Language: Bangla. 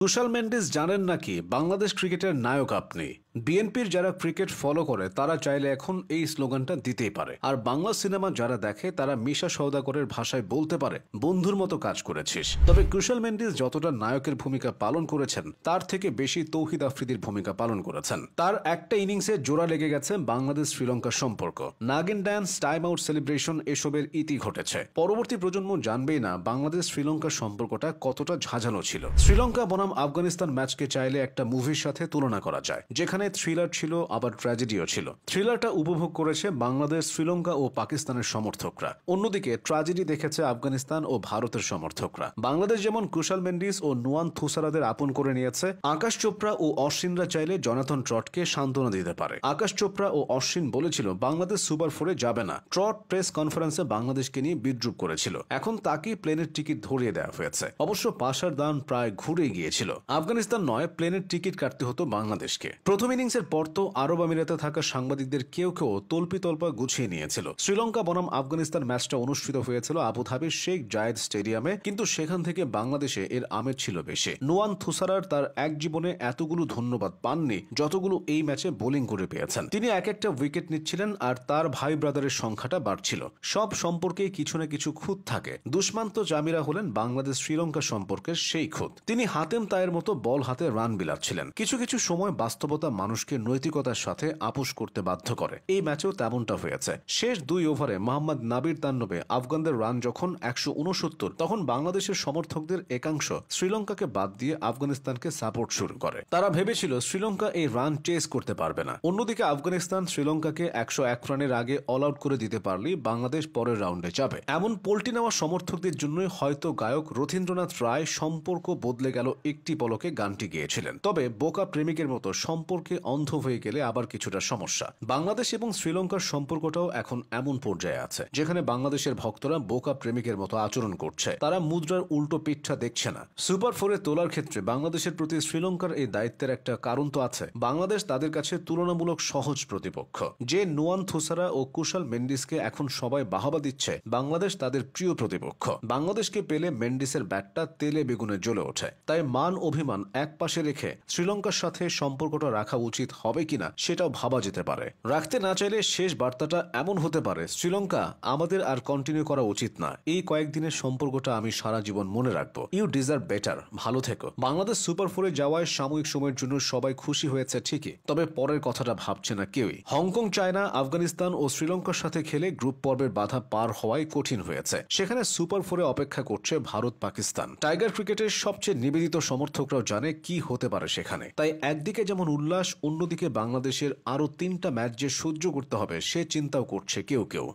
কুশাল মেন্ডিস জানেন নাকি বাংলাদেশ ক্রিকেটের নায়ক আপনি? বিএনপির যারা ক্রিকেট ফলো করে তারা চাইলে এখন এই স্লোগানটা দিতেই পারে। আর বাংলা সিনেমা যারা দেখে তারা মিশা সওদাগরের ভাষায় বলতে পারে, বন্ধুর মতো কাজ করেছিস। তবে কুশাল মেন্ডিস যতটা নায়কের ভূমিকা পালন করেছেন তার থেকে বেশি তৌহিদ আফ্রিদির ভূমিকা পালন করেছেন। তার একটা ইনিংসে জোড়া লেগে গেছে বাংলাদেশ শ্রীলঙ্কার সম্পর্ক। নাগিন ড্যান্স, টাইম আউট সেলিব্রেশন এসবের ইতি ঘটেছে। পরবর্তী প্রজন্ম জানবেই না বাংলাদেশ শ্রীলঙ্কার সম্পর্কটা কতটা ঝাঁঝালো ছিল। শ্রীলঙ্কা বনাম আফগানিস্তান ম্যাচকে চাইলে একটা মুভির সাথে তুলনা করা যায়, যেখানে থ্রিলার ছিল আবার ট্র্যাজেডিও ছিল। থ্রিলারটা উপভোগ করেছে বাংলাদেশ, শ্রীলঙ্কা ও পাকিস্তানের সমর্থকরা, অন্যদিকে ট্র্যাজেডি দেখেছে আফগানিস্তান ও ভারতের সমর্থকরা। বাংলাদেশ যেমন কুশাল মেন্ডিস ও নুয়ান থুসারাদের আপন করে নিয়েছে, আকাশ চোপড়া ও অশ্বিনরা চাইলে জনাথন ট্রটকে সান্ত্বনা দিতে পারে। আকাশ চোপড়া ও অশ্বিন বলেছিল বাংলাদেশ সুপার ফোরে যাবে না। ট্রট প্রেস কনফারেন্সে বাংলাদেশকে নিয়ে বিদ্রুপ করেছিল, এখন তাকেই প্লেনের টিকিট ধরিয়ে দেওয়া হয়েছে। অবশ্য পাশার দান প্রায় ঘুরে গিয়েছিল। আফগানিস্তান নয়, প্লেনের টিকিট কাটতে হতো বাংলাদেশকে। প্রথম ইনিংসের পর তো আরব আমিরাতে থাকা সাংবাদিকদের কেউ কেউ তল্পি-তল্পা গুছিয়ে নিয়েছিল। শ্রীলঙ্কা বনাম আফগানিস্তান ম্যাচটা অনুষ্ঠিত হয়েছিল আবুধাবির শেখ জায়েদ স্টেডিয়ামে, কিন্তু সেখান থেকে বাংলাদেশে এর আমেজ ছিল বেশি। নুয়ান থুসারার তার এক জীবনে এতগুলো ধন্যবাদ পাননি যতগুলো এই ম্যাচে বোলিং করে পেয়েছেন। তিনি এক একটা উইকেট নিচ্ছিলেন আর তার ভাই ব্রাদারের সংখ্যাটা বাড়ছিল। সব সম্পর্কেই কিছু না কিছু খুঁত থাকে। দুষ্মান্ত জামিরা হলেন বাংলাদেশ শ্রীলঙ্কা সম্পর্কের সেই খুঁত। তিনি হাতেম তায়ের মতো বল হাতে রান বিলাচ্ছিলেন। কিছু কিছু সময় বাস্তবতা মানুষকে নৈতিকতার সাথে আপোষ করতে বাধ্য করে। এই ম্যাচেও তেমনটা হয়েছে। শেষ 2 ওভারে মোহাম্মদ নাবির তান্নবে আফগানদের রান যখন 169, তখন বাংলাদেশের সমর্থকদের একাংশ শ্রীলঙ্কাকে বাদ দিয়ে আফগানিস্তানকে সাপোর্ট শুরু করে। তারা ভেবেছিল শ্রীলঙ্কা এই রান চেস করতে পারবে না। অন্যদিকে আফগানিস্তান শ্রীলঙ্কাকে 101 রানের আগে অল আউট করে দিতে পারলেই বাংলাদেশ পরের রাউন্ডে যাবে। এমন পোল্টি নেওয়া সমর্থকদের জন্যই হয়তো গায়ক রথীন্দ্রনাথ রায় সম্পর্ক বদলে গেল একটি পলকে গানটি গেয়েছিলেন। তবে বোকা প্রেমিকের মতো সম্পর্কে অন্ধ হয়ে গেলে আবার কিছুটা সমস্যা। বাংলাদেশ এবং শ্রীলঙ্কার সম্পর্কটাও এখন এমন পর্যায়ে আছে যেখানে বাংলাদেশের ভক্তরা বোকা প্রেমিকের মতো আচরণ করছে। তারা মুদ্রার উল্টো পিঠটা দেখছে না। সুপার ফোরে তোলার ক্ষেত্রে বাংলাদেশের প্রতি শ্রীলঙ্কার এই দায়িত্বের একটা কারণ তো আছে। বাংলাদেশ তাদের কাছে তুলনামূলক সহজ প্রতিপক্ষ। যে নুয়ান থুসারা ও কুশাল মেন্ডিসকে এখন সবাই বাহবা দিচ্ছে, বাংলাদেশ তাদের প্রিয় প্রতিপক্ষ। বাংলাদেশকে পেলে মেন্ডিসের ব্যাটটা তেলে বেগুনে জ্বলে ওঠে। তাই মান অভিমান এক পাশে রেখে শ্রীলঙ্কার সাথে সম্পর্কটা রাখা উচিত হবে কিনা সেটাও ভাবা যেতে পারে। রাখতে না চাইলে শেষ বার্তাটা এমন হতে পারে, শ্রীলঙ্কা, আমাদের আর কন্টিনিউ করা উচিত না। এই কয়েকদিনের সম্পর্কটা আমি সারা জীবন মনে রাখবো। ইউ ডিজার্ভ বেটার, ভালো থেকো। বাংলাদেশ সুপার ফোরে যাওয়ায় সাময়িক সময়ের জন্য সবাই খুশি হয়েছে ঠিকই, তবে পরের কথাটা ভাবছে না কেউই। হংকং, চায়না, আফগানিস্তান ও শ্রীলঙ্কার সাথে খেলে গ্রুপ পর্বের বাধা পার হওয়ায় কঠিন হয়েছে। সেখানে সুপার ফোরে অপেক্ষা করছে ভারত, পাকিস্তান। টাইগার ক্রিকেটের সবচেয়ে নিবেদিত সমর্থকরাও জানে কি হতে পারে সেখানে। তাই একদিকে যেমন উল্লাস, অন্যদিকে বাংলাদেশের আরো 3টা ম্যাচ যে সহ্য করতে হবে সে চিন্তাও করছে কেউ কেউ।